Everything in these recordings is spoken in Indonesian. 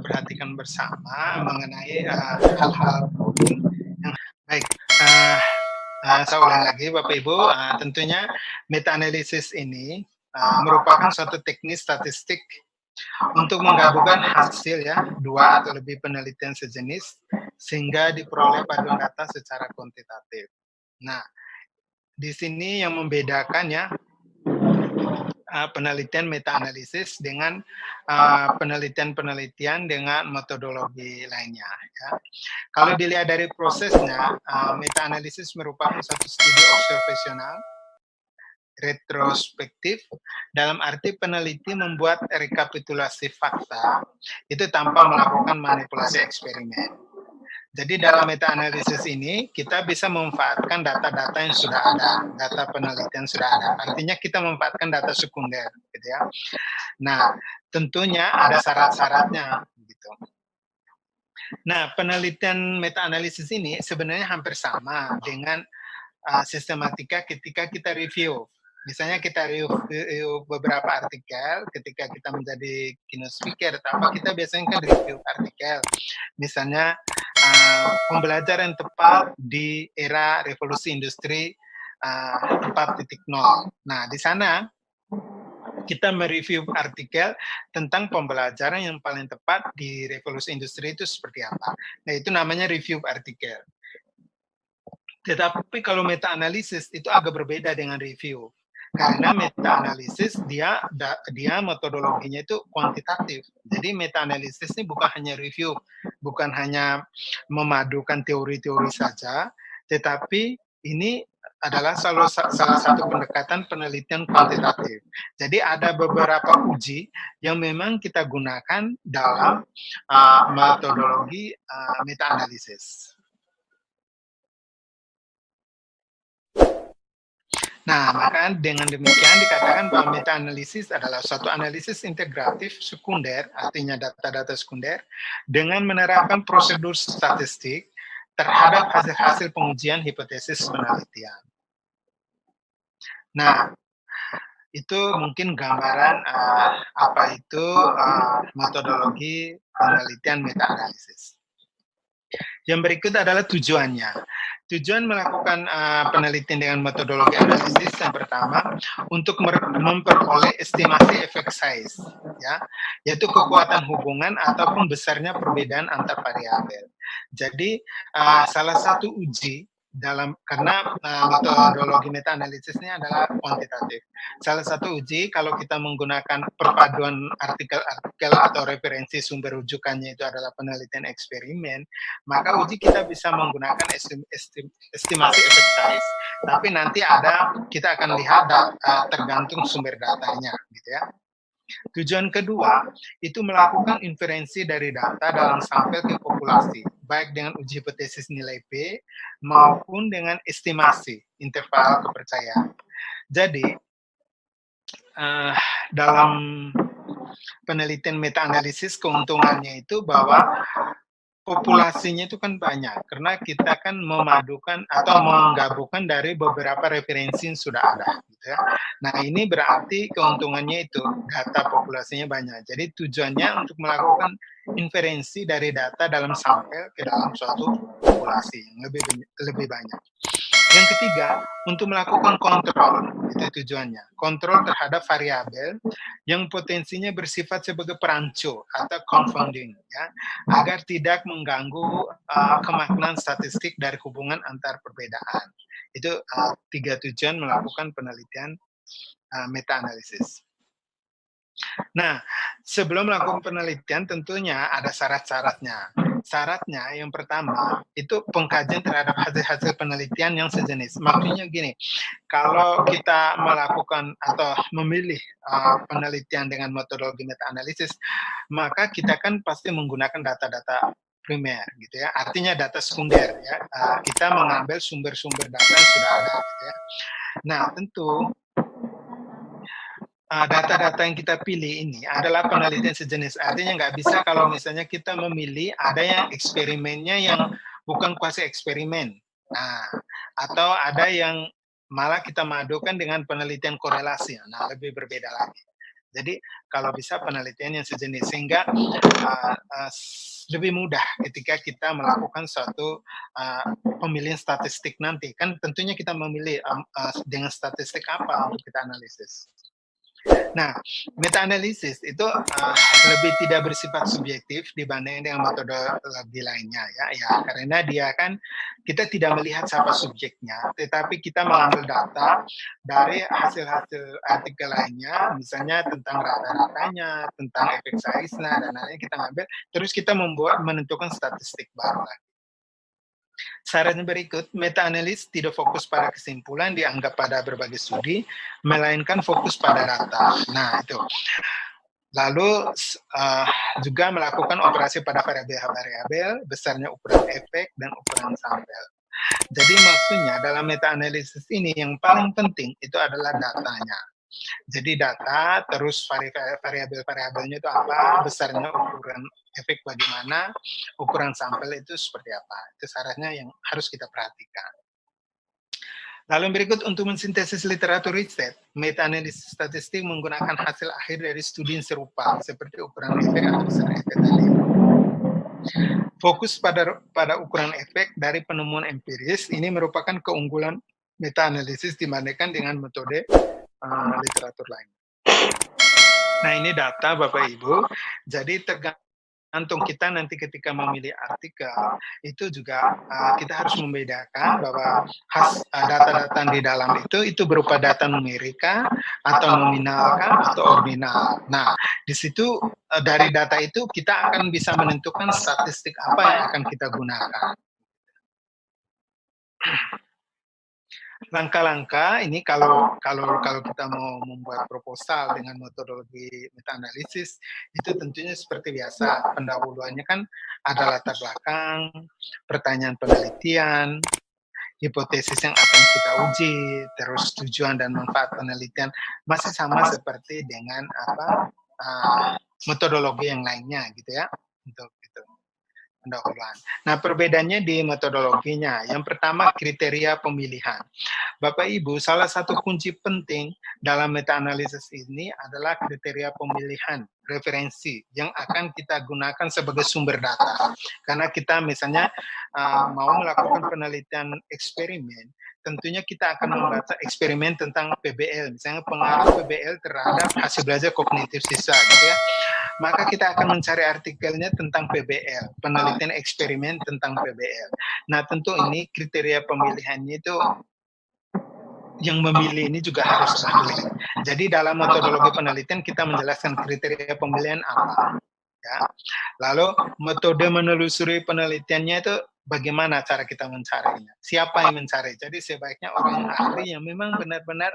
perhatikan bersama mengenai hal-hal yang baik. Uh, saya ulang lagi, Bapak Ibu, tentunya meta-analisis ini merupakan suatu teknik statistik untuk menggabungkan hasil ya dua atau lebih penelitian sejenis sehingga diperoleh paduan data secara kuantitatif. Nah, di sini yang membedakan ya penelitian meta-analisis dengan penelitian-penelitian dengan metodologi lainnya. Ya. Kalau dilihat dari prosesnya, meta-analisis merupakan satu studi observasional retrospektif dalam arti peneliti membuat rekapitulasi fakta itu tanpa melakukan manipulasi eksperimen. Jadi dalam meta-analisis ini kita bisa memanfaatkan data-data yang sudah ada, data penelitian sudah ada. Artinya kita memanfaatkan data sekunder, gitu ya. Nah, tentunya ada syarat-syaratnya, gitu. Nah, penelitian meta-analisis ini sebenarnya hampir sama dengan sistematika ketika kita review. Misalnya kita review beberapa artikel ketika kita menjadi keynote speaker, apa kita biasanya kan review artikel. Misalnya pembelajaran tepat di era revolusi industri 4.0. Nah, di sana kita mereview artikel tentang pembelajaran yang paling tepat di revolusi industri itu seperti apa. Nah, itu namanya review artikel. Tetapi kalau meta-analisis itu agak berbeda dengan review. Karena meta-analisis dia metodologinya itu kuantitatif. Jadi meta-analisis ini bukan hanya review, bukan hanya memadukan teori-teori saja, tetapi ini adalah salah satu pendekatan penelitian kuantitatif. Jadi ada beberapa uji yang memang kita gunakan dalam metodologi meta-analisis. Nah, maka dengan demikian dikatakan bahwa meta-analisis adalah suatu analisis integratif sekunder, artinya data-data sekunder, dengan menerapkan prosedur statistik terhadap hasil-hasil pengujian hipotesis penelitian. Nah, itu mungkin gambaran apa itu metodologi penelitian meta-analisis. Yang berikut adalah tujuannya. Tujuan melakukan penelitian dengan metodologi analisis yang pertama untuk memperoleh estimasi efek size, ya, yaitu kekuatan hubungan ataupun besarnya perbedaan antar variabel. Jadi salah satu uji karena metodologi meta-analisisnya adalah kuantitatif. Salah satu uji kalau kita menggunakan perpaduan artikel-artikel atau referensi sumber rujukannya itu adalah penelitian eksperimen, maka uji kita bisa menggunakan estimasi efek size. Tapi nanti kita akan lihat tergantung sumber datanya, gitu ya. Tujuan kedua itu melakukan inferensi dari data dalam sampel ke populasi, baik dengan uji hipotesis nilai P maupun dengan estimasi interval kepercayaan. Jadi dalam penelitian meta-analisis keuntungannya itu bahwa populasinya itu kan banyak, karena kita kan memadukan atau menggabungkan dari beberapa referensi yang sudah ada, gitu ya. Nah, ini berarti keuntungannya itu data populasinya banyak. Jadi tujuannya untuk melakukan inferensi dari data dalam sampel ke dalam suatu populasi yang lebih banyak. Yang ketiga, untuk melakukan kontrol, itu tujuannya. Kontrol terhadap variabel yang potensinya bersifat sebagai perancu atau confounding, ya, agar tidak mengganggu kemaknaan statistik dari hubungan antar perbedaan. Itu 3 tujuan melakukan penelitian meta-analisis. Nah, sebelum melakukan penelitian tentunya ada syarat-syaratnya. Syaratnya yang pertama itu pengkajian terhadap hasil-hasil penelitian yang sejenis. Maksudnya gini, kalau kita melakukan atau memilih penelitian dengan metodologi meta-analisis, maka kita kan pasti menggunakan data-data primer, gitu ya. Artinya data sekunder, ya. Kita mengambil sumber-sumber data yang sudah ada, gitu ya. Nah, tentu data-data yang kita pilih ini adalah penelitian sejenis. Artinya nggak bisa kalau misalnya kita memilih ada yang eksperimennya yang bukan kuasi eksperimen. Nah, atau ada yang malah kita madukan dengan penelitian korelasi. Nah, lebih berbeda lagi. Jadi kalau bisa penelitian yang sejenis sehingga lebih mudah ketika kita melakukan suatu pemilihan statistik nanti. Kan tentunya kita memilih dengan statistik apa untuk kita analisis. Nah, meta analisis itu lebih tidak bersifat subjektif dibanding dengan metodologi lainnya ya, karena dia kan kita tidak melihat siapa subjeknya, tetapi kita mengambil data dari hasil-hasil artikel lainnya, misalnya tentang rata-ratanya, tentang efek size-nya dan lain-lain kita ambil, terus kita menentukan statistik baru. Saran berikut, meta-analis tidak fokus pada kesimpulan dianggap pada berbagai studi, melainkan fokus pada data. Nah, itu. Lalu juga melakukan operasi pada variabel, besarnya ukuran efek, dan ukuran sampel. Jadi maksudnya dalam meta-analisis ini yang paling penting itu adalah datanya. Jadi data, terus variabel-variabelnya itu apa, besarnya ukuran efek bagaimana, ukuran sampel itu seperti apa. Itu syaratnya yang harus kita perhatikan. Lalu berikut untuk mensintesis literatur riset, meta-analisis statistik menggunakan hasil akhir dari studi yang serupa, seperti ukuran efek atau besar efek tadi. Fokus pada ukuran efek dari penemuan empiris, ini merupakan keunggulan meta-analisis dibandingkan dengan metode literatur lain. Nah, ini data Bapak Ibu. Jadi tergantung kita nanti ketika memilih artikel, itu juga kita harus membedakan bahwa data-data di dalam itu berupa data numerika atau nominal atau ordinal. Nah, di situ dari data itu kita akan bisa menentukan statistik apa yang akan kita gunakan. Langkah-langkah ini kalau kita mau membuat proposal dengan metodologi meta-analisis, itu tentunya seperti biasa, pendahuluannya kan ada latar belakang, pertanyaan penelitian, hipotesis yang akan kita uji, terus tujuan dan manfaat penelitian masih sama seperti dengan metodologi yang lainnya gitu ya, untuk itu. Pendahuluan. Nah, perbedaannya di metodologinya. Yang pertama, kriteria pemilihan. Bapak Ibu, salah satu kunci penting dalam meta-analisis ini adalah kriteria pemilihan referensi yang akan kita gunakan sebagai sumber data. Karena kita misalnya mau melakukan penelitian eksperimen, tentunya kita akan membaca eksperimen tentang PBL, misalnya pengaruh PBL terhadap hasil belajar kognitif siswa, gitu ya. Maka kita akan mencari artikelnya tentang PBL, penelitian eksperimen tentang PBL. Nah, tentu ini kriteria pemilihannya itu yang memilih ini juga harus ahli. Jadi dalam metodologi penelitian kita menjelaskan kriteria pemilihan apa. Ya. Lalu metode menelusuri penelitiannya itu bagaimana cara kita mencarinya, siapa yang mencari. Jadi sebaiknya orang ahli yang memang benar-benar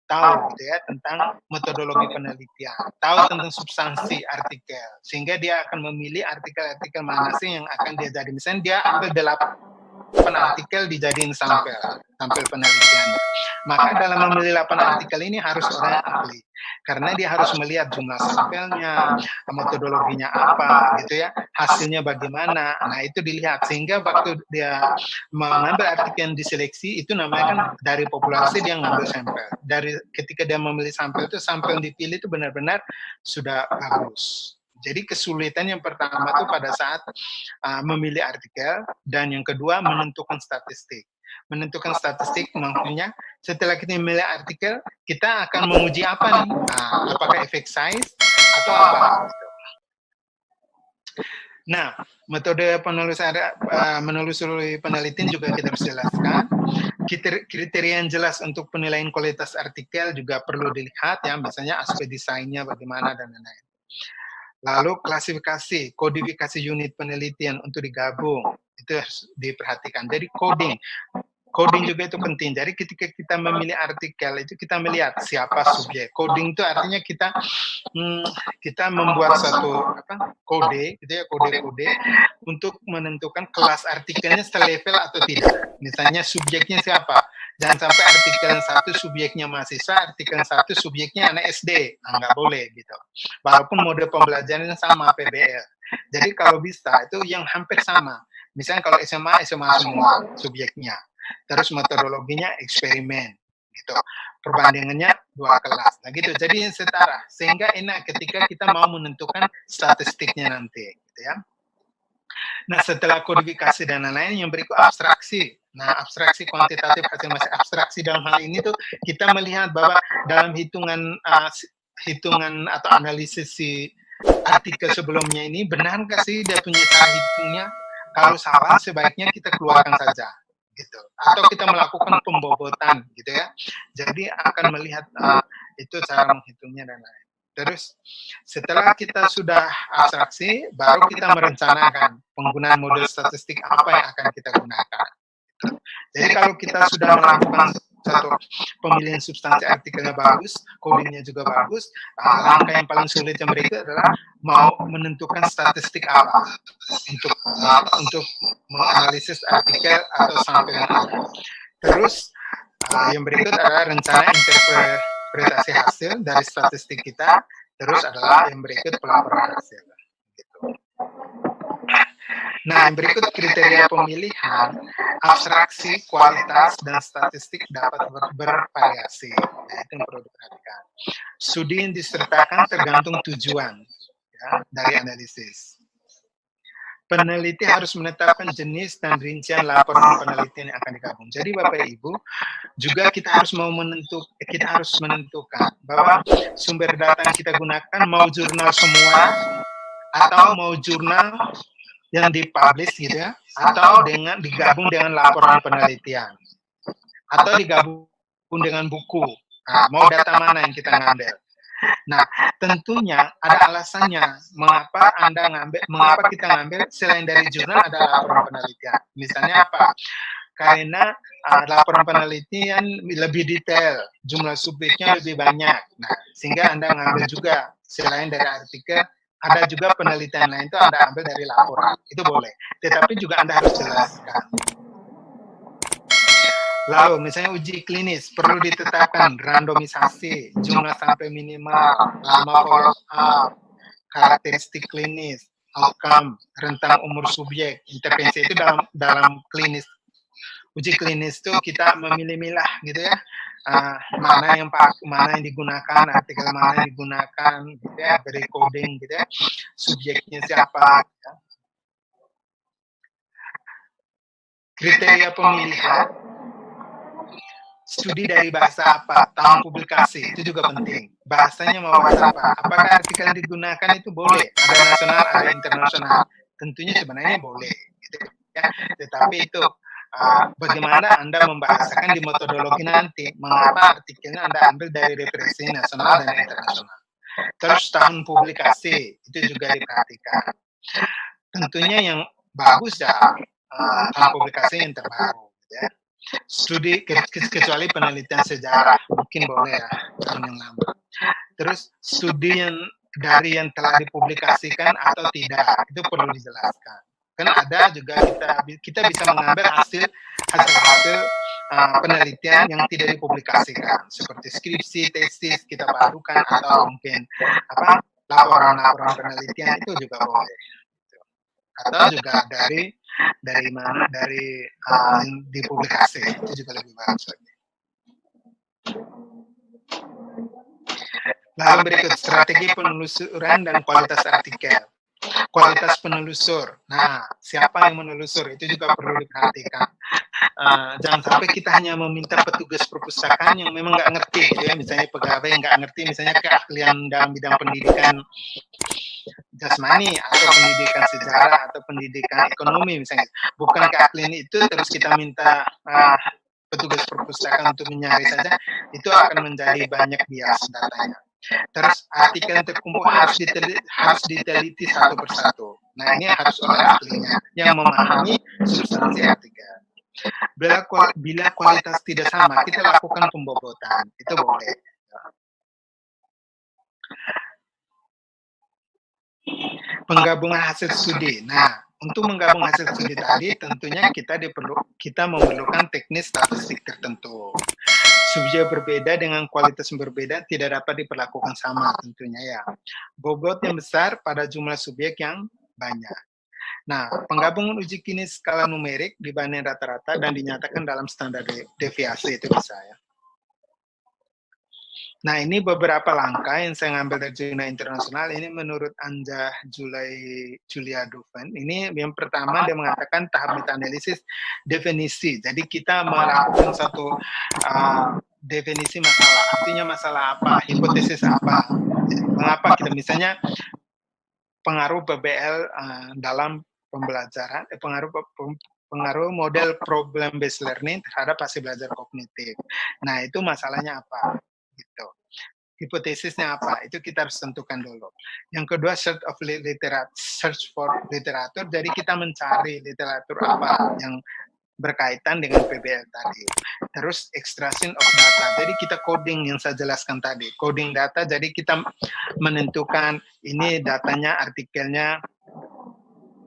tahu gitu ya tentang metodologi penelitian, tahu tentang substansi artikel, sehingga dia akan memilih artikel-artikel mana sih yang akan dia jadi. Misalnya dia ambil 8 artikel dijadiin sampel penelitiannya. Maka dalam memilih 8 artikel ini harus orang ahli, karena dia harus melihat jumlah sampelnya, metodologinya apa, gitu ya, hasilnya bagaimana. Nah, itu dilihat sehingga waktu dia mengambil artikel yang diseleksi itu namanya kan dari populasi dia ngambil sampel. Dari ketika dia memilih sampel itu sampel yang dipilih itu benar-benar sudah bagus. Jadi kesulitan yang pertama itu pada saat memilih artikel, dan yang kedua menentukan statistik. Menentukan statistik maksudnya setelah kita memilih artikel, kita akan menguji apa nih? Apakah efek size atau apa? Nah, metode menelusuri penelitian juga kita harus jelaskan. Kriteria yang jelas untuk penilaian kualitas artikel juga perlu dilihat ya, misalnya aspek desainnya bagaimana dan lain-lain. Lalu klasifikasi, kodifikasi unit penelitian untuk digabung, itu harus diperhatikan. Jadi coding juga itu penting. Jadi ketika kita memilih artikel itu kita melihat siapa subjek. Coding itu artinya kita membuat satu kode, gitu ya, kode-kode untuk menentukan kelas artikelnya selevel atau tidak. Misalnya subjeknya siapa? Jangan sampai artikel yang satu subjeknya mahasiswa, artikel yang satu subjeknya anak SD. Nggak boleh gitu. Walaupun mode pembelajarannya sama PBL. Jadi kalau bisa itu yang hampir sama. Misalnya kalau SMA semua subjeknya. Terus metodologinya eksperimen gitu. Perbandingannya 2 kelas. Nah gitu, jadi setara. Sehingga enak ketika kita mau menentukan statistiknya nanti, gitu ya. Nah, setelah kodifikasi dan lain-lain, yang berikut abstraksi. Nah, abstraksi kuantitatif hasil masih abstraksi dalam hal ini tuh kita melihat bahwa dalam hitungan hitungan atau analisis si artikel sebelumnya ini benar nggak sih dia punya cara hitungnya? Kalau salah sebaiknya kita keluarkan saja gitu. Atau kita melakukan pembobotan gitu ya. Jadi akan melihat itu cara menghitungnya dan lain. Terus setelah kita sudah abstraksi, baru kita merencanakan penggunaan model statistik apa yang akan kita gunakan. Jadi kalau kita sudah melakukan satu pemilihan substansi artikelnya bagus, codingnya juga bagus, langkah yang paling sulit yang berikut adalah mau menentukan statistik apa untuk menganalisis artikel atau sampel yang ada. Terus yang berikut adalah rencana interpretasi hasil dari statistik kita. Terus adalah yang berikut pelaporan hasil. Gitu. Nah, yang berikut kriteria pemilihan, abstraksi, kualitas, dan statistik dapat bervariasi. Nah, itu yang perlu diperhatikan. Studi yang disertakan tergantung tujuan ya, dari analisis. Peneliti harus menetapkan jenis dan rincian laporan penelitian yang akan digabung. Jadi Bapak Ibu, juga kita harus menentukan bahwa sumber data yang kita gunakan mau jurnal semua atau mau jurnal yang dipublish gitu ya, atau digabung dengan laporan penelitian atau digabung dengan buku. Nah, mau data mana yang kita ngambil? Nah, tentunya ada alasannya mengapa kita ngambil selain dari jurnal ada laporan penelitian. Misalnya apa? Karena laporan penelitian lebih detail, jumlah subjeknya lebih banyak. Nah, sehingga Anda ngambil juga selain dari artikel, ada juga penelitian lain itu Anda ambil dari laporan. Itu boleh. Tetapi juga Anda harus jelaskan. Lalu misalnya uji klinis perlu ditetapkan randomisasi, jumlah sampai minimal, lama follow up, karakteristik klinis, outcome, rentang umur subjek, intervensi itu dalam klinis. Uji klinis itu kita memilih-milah gitu ya, mana yang digunakan, artikel mana yang digunakan, gitu ya, beri coding gitu ya, subjeknya siapa. Gitu ya. Kriteria pemilihan, studi dari bahasa apa, tahun publikasi, itu juga penting. Bahasanya mau bahasa apa? Apakah artikel yang digunakan itu boleh? Ada nasional, ada internasional. Tentunya sebenarnya boleh, gitu ya. Tetapi itu bagaimana Anda membahasakan di metodologi nanti, mengapa artikelnya Anda ambil dari referensi nasional dan internasional. Terus tahun publikasi, itu juga diperhatikan. Tentunya yang bagus ya, tahun publikasi yang terbaru, ya. Studi kecuali penelitian sejarah mungkin boleh ya tahun yang lama. Terus studi yang dari yang telah dipublikasikan atau tidak itu perlu dijelaskan. Kan ada juga kita bisa mengambil hasil penelitian yang tidak dipublikasikan seperti skripsi, tesis kita padukan atau mungkin laporan-laporan penelitian itu juga boleh. Atau juga dari mana dipublikasi itu juga lebih bagus lagi. Lalu berikut strategi penelusuran dan kualitas artikel. Kualitas penelusur. Nah, siapa yang menelusur itu juga perlu diperhatikan. Jangan sampai kita hanya meminta petugas perpustakaan yang memang nggak ngerti, gitu ya. Misalnya pegawai yang nggak ngerti, misalnya keahlian dalam bidang pendidikan jasmani atau pendidikan sejarah atau pendidikan ekonomi misalnya. Bukan keahlian itu terus kita minta petugas perpustakaan untuk mencari saja, itu akan menjadi banyak bias datanya. Terus artikel yang terkumpul harus diteliti satu persatu. Nah, ini harus oleh ahlinya yang memahami substansi artikel. Bila kualitas tidak sama, kita lakukan pembobotan. Itu boleh. Penggabungan hasil studi. Nah, untuk menggabung hasil studi tadi, tentunya kita memerlukan teknis statistik tertentu. Subjek berbeda dengan kualitas yang berbeda tidak dapat diperlakukan sama tentunya ya. Bobot yang besar pada jumlah subjek yang banyak. Nah, penggabungan uji klinis skala numerik dibanding rata-rata dan dinyatakan dalam standar deviasi itu bisa ya. Nah, ini beberapa langkah yang saya ngambil dari jurnal internasional, ini menurut Anja Julia Duven, ini yang pertama dia mengatakan tahap meta-analisis definisi. Jadi kita melakukan satu definisi masalah, artinya masalah apa, hipotesis apa, mengapa kita misalnya pengaruh PBL dalam pembelajaran, pengaruh model problem based learning terhadap hasil belajar kognitif. Nah, itu masalahnya apa? Gitu. Hipotesisnya apa? Itu kita harus tentukan dulu. Yang kedua, search for literatur. Jadi kita mencari literatur apa yang berkaitan dengan PBL tadi. Terus extraction of data. Jadi kita coding yang saya jelaskan tadi. Coding data, jadi kita menentukan ini datanya, artikelnya,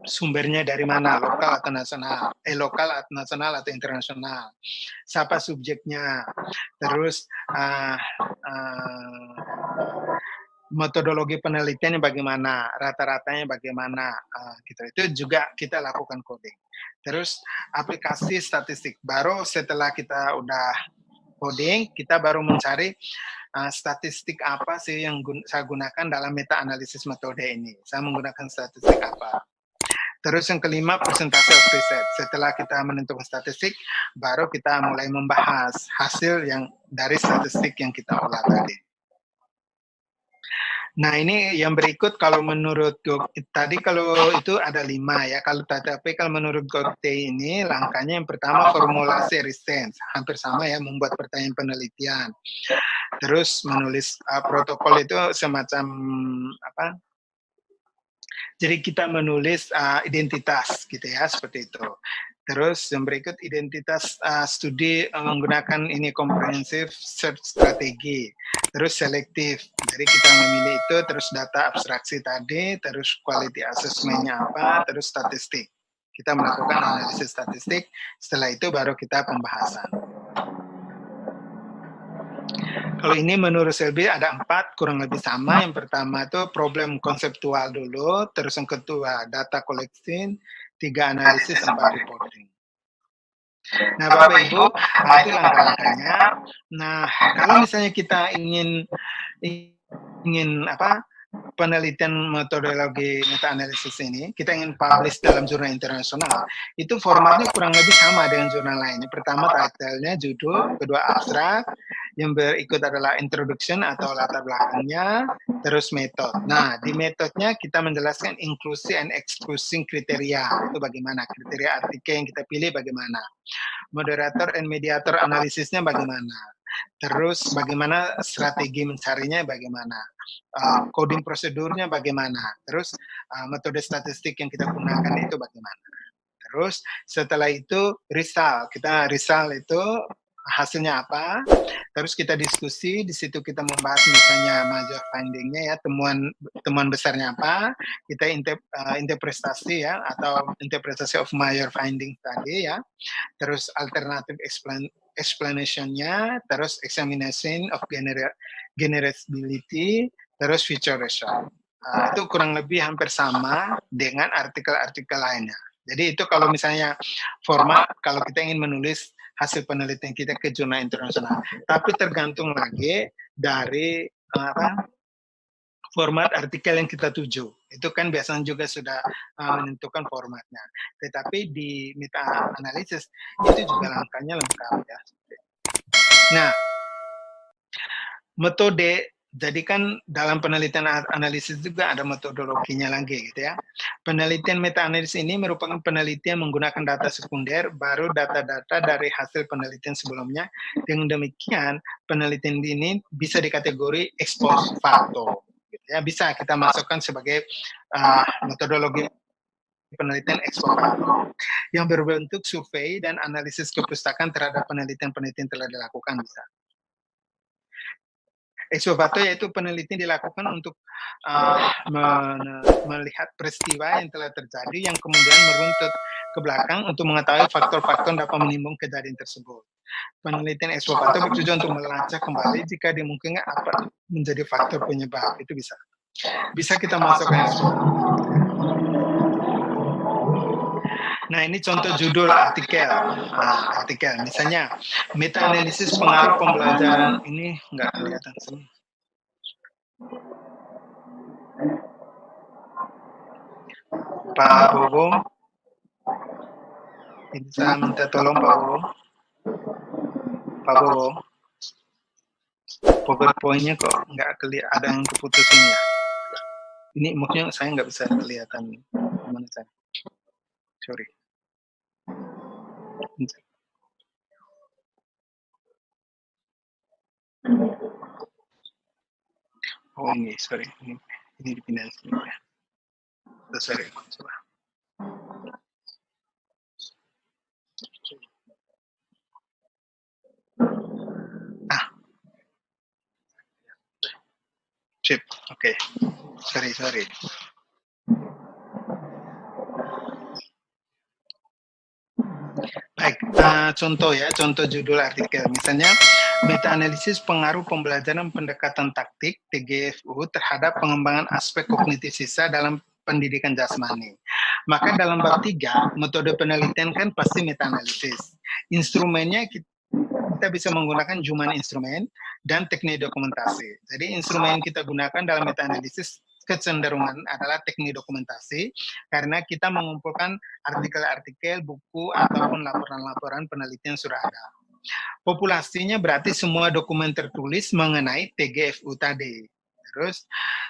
sumbernya dari mana, lokal atau nasional, lokal atau nasional atau internasional, siapa subjeknya, terus metodologi penelitiannya bagaimana, rata-ratanya bagaimana, gitu. Itu juga kita lakukan coding. Terus aplikasi statistik, baru setelah kita udah coding, kita baru mencari statistik apa sih yang saya gunakan dalam meta analisis metode ini. Saya menggunakan statistik apa. Terus yang kelima, presentasi of riset. Setelah kita menentukan statistik, baru kita mulai membahas hasil yang dari statistik yang kita olah tadi. Nah, ini yang berikut kalau menurut tadi kalau itu ada 5 ya. Tapi kalau menurut Gokte ini langkahnya yang pertama formulasi riset, hampir sama ya, membuat pertanyaan penelitian. Terus menulis protokol itu semacam apa? Jadi kita menulis identitas gitu ya, seperti itu. Terus yang berikut identitas studi menggunakan ini komprehensif search strategi. Terus selektif. Jadi kita memilih itu, terus data abstraksi tadi, terus quality assessment-nya apa, terus statistik. Kita melakukan analisis statistik, setelah itu baru kita pembahasan. Kalau ini menurut Selby ada 4 kurang lebih sama. Yang pertama itu problem konseptual dulu, terus yang kedua data collection, 3 analisis, 4 reporting. Nah, Bapak Ibu, itu langkah-langkahnya. Nah, kalau misalnya kita ingin apa? Penelitian metodologi meta-analisis ini, kita ingin publish dalam jurnal internasional, itu formatnya kurang lebih sama dengan jurnal lainnya. Pertama title-nya, judul, kedua abstrak, yang berikut adalah introduction atau latar belakangnya, terus metode. Nah, di metodenya kita menjelaskan inclusive and excluding kriteria. Itu bagaimana, kriteria artikel yang kita pilih bagaimana. Moderator and mediator analisisnya bagaimana. Terus bagaimana strategi mencarinya bagaimana. Coding prosedurnya bagaimana. Terus metode statistik yang kita gunakan itu bagaimana. Terus setelah itu result. Result itu hasilnya apa, terus kita diskusi, di situ kita membahas misalnya major finding-nya ya, temuan besarnya apa, kita interpretasi ya, atau interpretasi of major finding tadi ya, terus alternative explanation-nya, terus examination of generability, terus future result. Itu kurang lebih hampir sama dengan artikel-artikel lainnya. Jadi itu kalau misalnya format, kalau kita ingin menulis hasil penelitian kita ke jurnal internasional. Tapi tergantung lagi dari format artikel yang kita tuju. Itu kan biasanya juga sudah menentukan formatnya. Tetapi di meta analisis itu juga langkahnya lengkap ya. Nah, metode, jadi kan dalam penelitian analisis juga ada metodologinya lagi gitu ya. Penelitian meta-analisis ini merupakan penelitian menggunakan data sekunder, baru data-data dari hasil penelitian sebelumnya. Dengan demikian, penelitian ini bisa dikategori ex post facto. Gitu ya. Bisa kita masukkan sebagai metodologi penelitian ex post facto yang berbentuk survei dan analisis kepustakaan terhadap penelitian-penelitian telah dilakukan bisa. Ex post facto yaitu penelitian dilakukan untuk melihat peristiwa yang telah terjadi yang kemudian meruntut ke belakang untuk mengetahui faktor-faktor dapat menimbulkan kejadian tersebut. Penelitian ex post facto bertujuan untuk melacak kembali jika dimungkinkan apa menjadi faktor penyebab. Itu bisa. Bisa kita masukkan ex post facto. Nah, ini contoh judul artikel. Artikel misalnya meta analisis pengaruh pembelajaran ini nggak kelihatan sini. Pak Bobo, bisa minta tolong Pak Bobo. Pak Bobo, PowerPoint-nya kok nggak kelihatan, ada yang keputusin ya. Ini muknya saya nggak bisa kelihatan. Gimana saya? Sorry. Oh ini, sorry. Ini dipindahin sini ya. Sorry, coba. Sip, oke. Sorry. Baik, contoh judul artikel. Misalnya, meta-analisis pengaruh pembelajaran pendekatan taktik (TGFU) terhadap pengembangan aspek kognitif siswa dalam pendidikan jasmani. Maka dalam bab 3, metode penelitian kan pasti meta-analisis. Instrumennya kita bisa menggunakan Human instrumen dan teknik dokumentasi. Jadi instrumen yang kita gunakan dalam meta-analisis kecenderungan adalah teknik dokumentasi, karena kita mengumpulkan artikel-artikel, buku, ataupun laporan-laporan penelitian sudah ada. Populasinya berarti semua dokumen tertulis mengenai TGFU tadi. Terus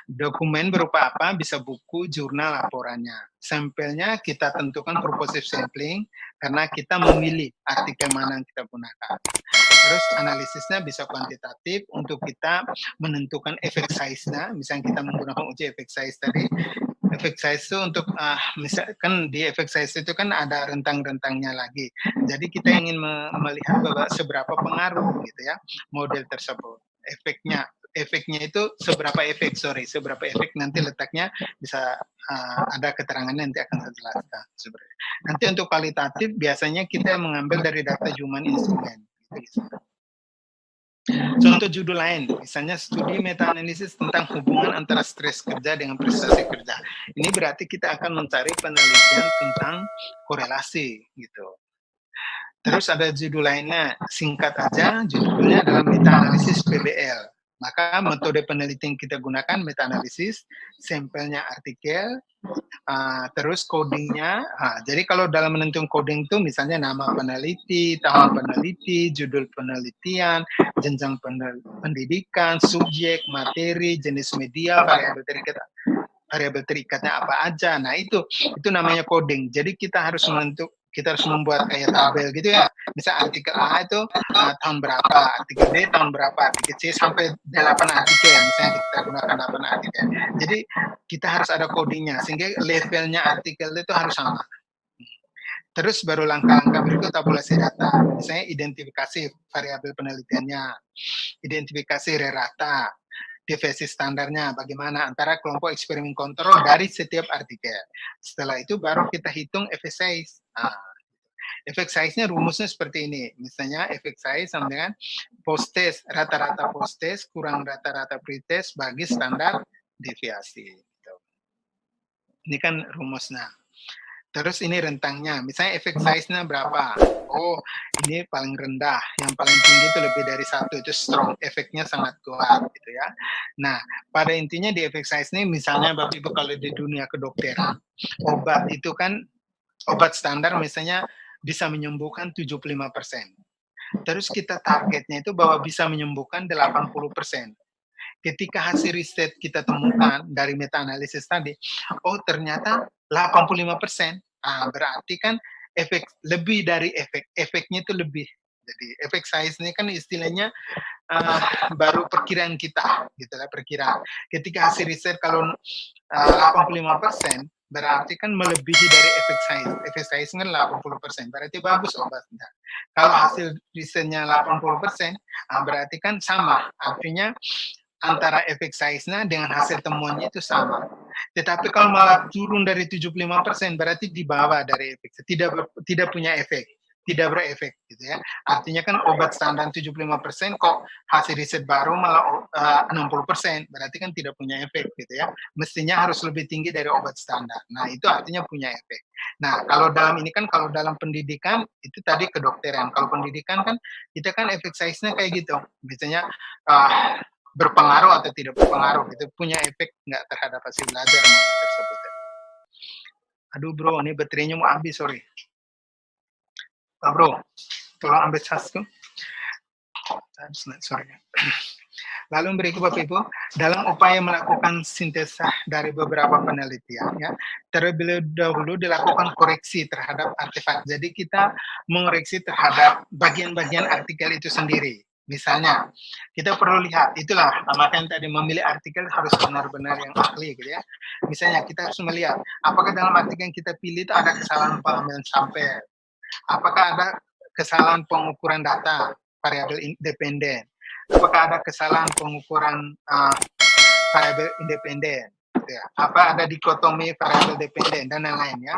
dokumen berupa apa? Bisa buku, jurnal, laporannya. Sampelnya kita tentukan purposive sampling karena kita memilih artikel mana yang kita gunakan. Terus analisisnya bisa kuantitatif untuk kita menentukan efek size-nya. Misalnya kita menggunakan uji efek size tadi. Efek size itu untuk misalkan di efek size itu kan ada rentang-rentangnya lagi. Jadi kita ingin melihat bahwa seberapa pengaruh gitu ya model tersebut. Efeknya itu seberapa efek nanti letaknya bisa ada keterangannya, nanti akan saya jelaskan sebenarnya. Nanti untuk kualitatif biasanya kita mengambil dari data Human instrumen. Contoh judul lain, misalnya studi meta-analisis tentang hubungan antara stres kerja dengan prestasi kerja. Ini berarti kita akan mencari penelitian tentang korelasi gitu. Terus ada judul lainnya, singkat aja, judulnya adalah meta-analisis PBL. Maka metode penelitian kita gunakan meta-analisis, sampelnya artikel, terus codingnya. Jadi kalau dalam menentukan coding itu misalnya nama peneliti, tahun peneliti, judul penelitian, jenjang pendidikan, subjek, materi, jenis media, variabel terikatnya apa aja. Nah itu namanya coding. Jadi kita harus membuat kayak tabel gitu ya. Misal artikel A itu tahun berapa, artikel B tahun berapa, artikel C sampai 8 artikel. Misalnya kita gunakan 8 artikel. Jadi kita harus ada codingnya sehingga levelnya artikel itu harus sama. Terus baru langkah-langkah berikut tabulasi data. Misalnya identifikasi variabel penelitiannya, identifikasi rata, deviasi standarnya bagaimana antara kelompok eksperimen kontrol dari setiap artikel. Setelah itu baru kita hitung effect size. Efek size-nya rumusnya seperti ini. Misalnya efek size sama dengan post test, rata-rata post test kurang rata-rata pre-test bagi standar deviasi. Ini kan rumusnya. Terus ini rentangnya, misalnya efek size-nya berapa? Oh, ini paling rendah, yang paling tinggi itu lebih dari 1, itu strong, efeknya sangat kuat gitu ya. Nah, pada intinya di efek size ini misalnya Bapak Ibu kalau di dunia kedokteran, obat itu kan obat standar misalnya bisa menyembuhkan 75%. Terus kita targetnya itu bahwa bisa menyembuhkan 80%. Ketika hasil riset kita temukan dari meta-analisis tadi, oh ternyata 85%, berarti kan lebih dari efeknya itu lebih. Jadi efek size ini kan istilahnya baru perkiraan kita, gitu lah perkiraan. Ketika hasil riset kalau 85%, berarti kan melebihi dari efek size. Efek size kan 80%, berarti bagus obatnya. Kalau hasil risetnya 80%, berarti kan sama. Artinya antara efek size-nya dengan hasil temuannya itu sama. Tetapi kalau malah turun dari 75%, berarti di bawah dari efek, tidak punya efek. tidak berefek gitu ya. Artinya kan obat standar 75% kok hasil riset baru malah 60%, berarti kan tidak punya efek gitu ya. Mestinya harus lebih tinggi dari obat standar. Nah, itu artinya punya efek. Nah, kalau dalam ini kan kalau dalam pendidikan itu tadi kedokteran. Kalau pendidikan kan kita kan efek size-nya kayak gitu. Biasanya berpengaruh atau tidak berpengaruh gitu, punya efek nggak terhadap hasil belajar model tersebut. Aduh bro, ini baterainya mau habis, sorry. Pak bro, tolong ambil casku. Sorry. Lalu berikut Bapak Ibu, dalam upaya melakukan sintesa dari beberapa penelitian, ya, terlebih dahulu dilakukan koreksi terhadap artefak. Jadi kita mengoreksi terhadap bagian-bagian artikel itu sendiri. Misalnya, kita perlu lihat, itulah makanya tadi memilih artikel harus benar-benar yang ahli, gitu ya. Misalnya kita harus melihat, apakah dalam artikel yang kita pilih itu ada kesalahan pengambilan sampel, apakah ada kesalahan pengukuran data, variabel independen, apakah ada kesalahan pengukuran variabel independen, gitu ya. Apa ada dikotomi variabel dependen dan lain-lain ya.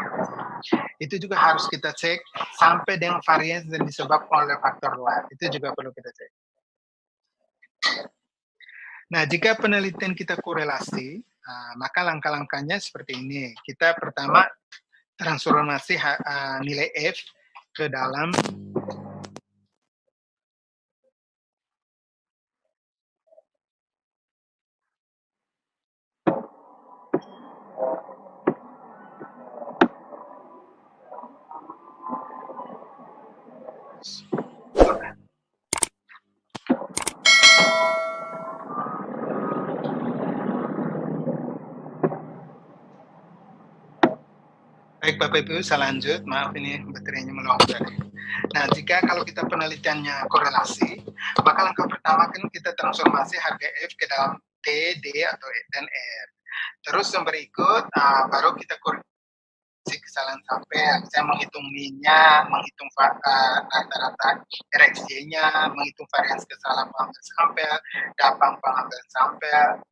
Itu juga harus kita cek sampai dengan variasi dan disebabkan oleh faktor luar. Itu juga perlu kita cek. Nah, jika penelitian kita korelasi, maka langkah-langkahnya seperti ini. Kita pertama transformasi nilai F ke dalam baik Bapak Ibu, saya lanjut. Maaf ini baterainya meluap tadi. Nah, jika kalau kita penelitiannya korelasi, maka langkah pertama kan kita transformasi harga F ke dalam T, D, atau dan R. Terus yang berikut, baru kita koreksi kesalahan sampel. Saya menghitung min-nya, menghitung rata-rata RxJ-nya, menghitung varians kesalahan pengambilan sampel, dapang pengambilan sampel.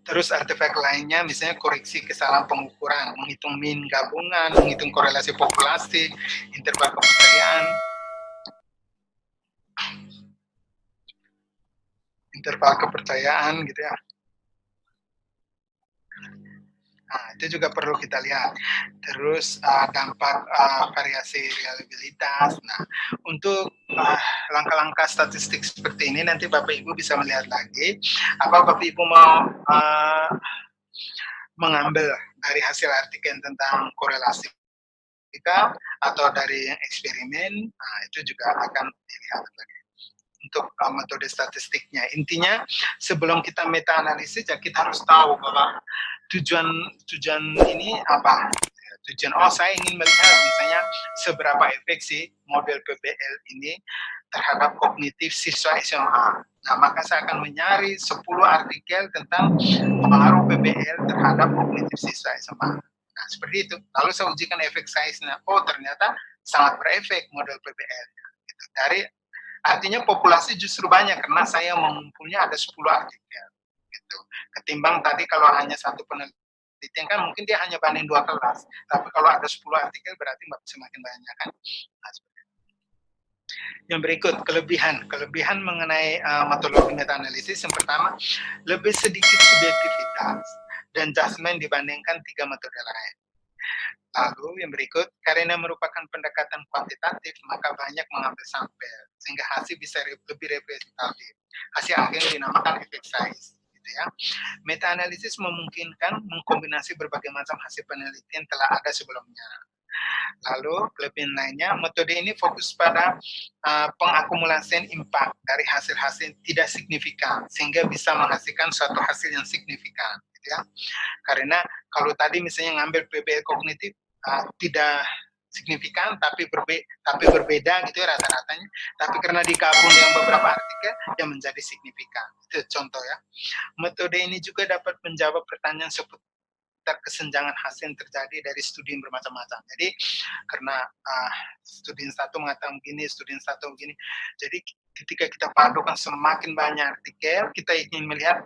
Terus artefak lainnya misalnya koreksi kesalahan pengukuran, menghitung min gabungan, menghitung korelasi populasi, interval kepercayaan gitu ya. Nah, itu juga perlu kita lihat. Terus dampak variasi reliabilitas. Nah, untuk langkah-langkah statistik seperti ini nanti Bapak Ibu bisa melihat lagi. Apa Bapak Ibu mau mengambil dari hasil artikel tentang korelasi kita atau dari eksperimen, nah, itu juga akan dilihat lagi untuk metode statistiknya. Intinya sebelum kita meta analisis ya kita harus tahu bahwa tujuan ini apa. Tujuan saya ingin melihat misalnya seberapa efek sih model PBL ini terhadap kognitif siswa SMA. Nah, maka saya akan mencari 10 artikel tentang pengaruh PBL terhadap kognitif siswa SMA. Nah, seperti itu. Lalu saya ujikan efek size-nya. Oh, ternyata sangat berefek model PBL. Gitu. Dari artinya populasi justru banyak karena saya mengumpulnya ada 10 artikel. Gitu. Ketimbang tadi kalau hanya satu penelitian kan mungkin dia hanya banding 2 kelas. Tapi kalau ada 10 artikel berarti semakin banyak kan. Nah, yang berikut, kelebihan mengenai metodologi meta-analisis. Yang pertama, lebih sedikit subjektivitas dan judgment dibandingkan 3 metode lain. Lalu yang berikut, karena merupakan pendekatan kuantitatif, maka banyak mengambil sampel, sehingga hasil bisa lebih representatif. Hasil akhirnya dinamakan effect size. Gitu ya. Meta-analisis memungkinkan mengkombinasi berbagai macam hasil penelitian telah ada sebelumnya. Lalu kelebihan lainnya, metode ini fokus pada pengakumulasian impact dari hasil-hasil tidak signifikan, sehingga bisa menghasilkan suatu hasil yang signifikan. Gitu ya. Karena kalau tadi misalnya ngambil PBL kognitif tidak signifikan tapi berbeda gitu ya rata-ratanya, tapi karena digabung dengan beberapa artikel yang menjadi signifikan. Itu contoh ya. Metode ini juga dapat menjawab pertanyaan seputar kesenjangan hasil yang terjadi dari studi yang bermacam-macam. Jadi karena studi satu mengatakan begini, studi satu begini. Jadi ketika kita padukan semakin banyak artikel, kita ingin melihat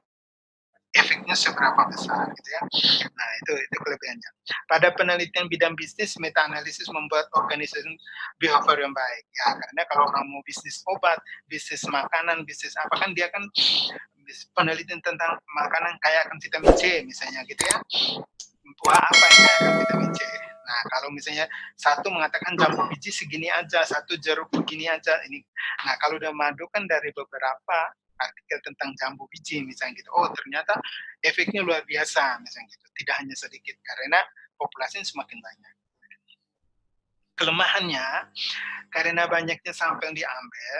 efeknya seberapa besar gitu ya. Nah, itu kelebihannya. Pada penelitian bidang bisnis, meta analisis membuat organisasi behavior yang baik. Ya, karena kalau orang mau bisnis obat, bisnis makanan, bisnis apa kan dia kan penelitian tentang makanan kaya akan vitamin C misalnya gitu ya. Buah apa yang kaya akan vitamin C? Nah, kalau misalnya satu mengatakan jambu biji segini aja, satu jeruk begini aja ini. Nah, kalau udah madu kan dari beberapa artikel tentang jambu biji misalnya gitu. Oh, ternyata efeknya luar biasa misalnya gitu. Tidak hanya sedikit karena populasinya semakin banyak. Kelemahannya, karena banyaknya sampel yang diambil,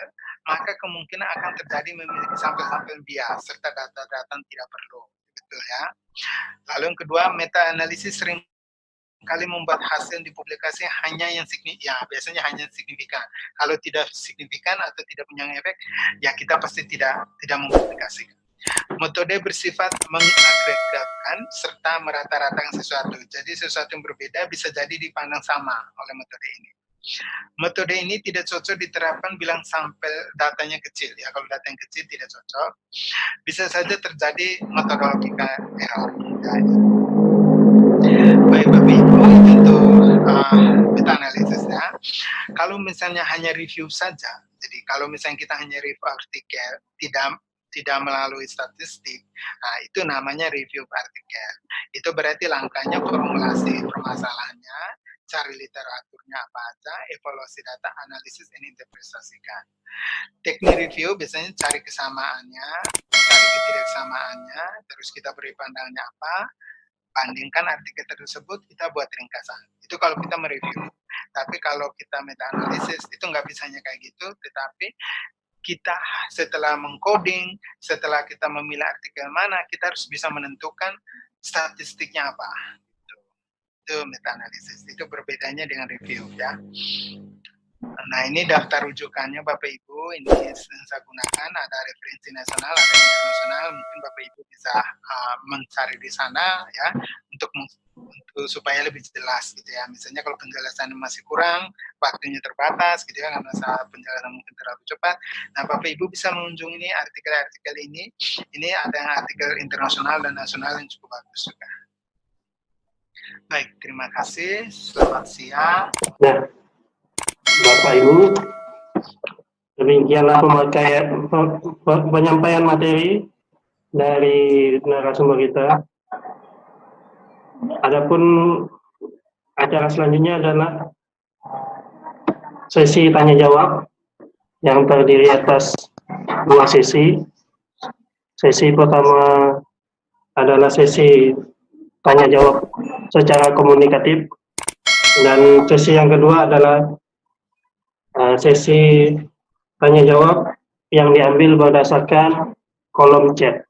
maka kemungkinan akan terjadi memiliki sampel-sampel bias serta data-data yang tidak perlu. Betul ya. Lalu yang kedua, meta analisis sering kali membuat hasil dipublikasi hanya yang signifikan, ya biasanya hanya signifikan. Kalau tidak signifikan atau tidak punya efek, ya kita pasti tidak mempublikasikan. Metode bersifat mengagregatkan serta merata-ratakan sesuatu. Jadi sesuatu yang berbeda bisa jadi dipandang sama oleh metode ini. Metode ini tidak cocok diterapkan bilang sampel datanya kecil. Ya kalau data yang kecil tidak cocok. Bisa saja terjadi metodologika error. Baik Bapak Ibu, untuk meta analisisnya. Kalau misalnya hanya review saja, jadi kalau misalnya kita hanya review artikel, tidak melalui statistik, nah itu namanya review artikel. Itu berarti langkahnya formulasi permasalahannya, cari literaturnya apa aja, evaluasi data, analisis, dan interpretasikan. Teknik review biasanya cari kesamaannya, cari ketidaksamaannya, terus kita beri pandangannya apa, bandingkan artikel tersebut, kita buat ringkasan. Itu kalau kita mereview. Tapi kalau kita meta analisis, itu nggak bisanya kayak gitu, tetapi kita setelah mengcoding, setelah kita memilih artikel mana, kita harus bisa menentukan statistiknya apa. Itu meta analisis. Itu berbedanya dengan review ya. Nah, ini daftar rujukannya Bapak Ibu, ini saya gunakan, ada referensi nasional, ada internasional, mungkin Bapak Ibu bisa mencari di sana ya, untuk supaya lebih jelas gitu ya. Misalnya kalau penjelasan masih kurang, waktunya terbatas gitu ya, karena penjelasan mungkin terlalu cepat. Nah, Bapak Ibu bisa mengunjungi artikel-artikel ini ada yang artikel internasional dan nasional yang cukup bagus juga. Baik, terima kasih. Selamat siang. Nah, Bapak Ibu, demikianlah penyampaian materi dari narasumber kita. Adapun acara selanjutnya adalah sesi tanya jawab yang terdiri atas 2 sesi. Sesi pertama adalah sesi tanya jawab secara komunikatif, dan sesi yang kedua adalah sesi tanya jawab yang diambil berdasarkan kolom chat.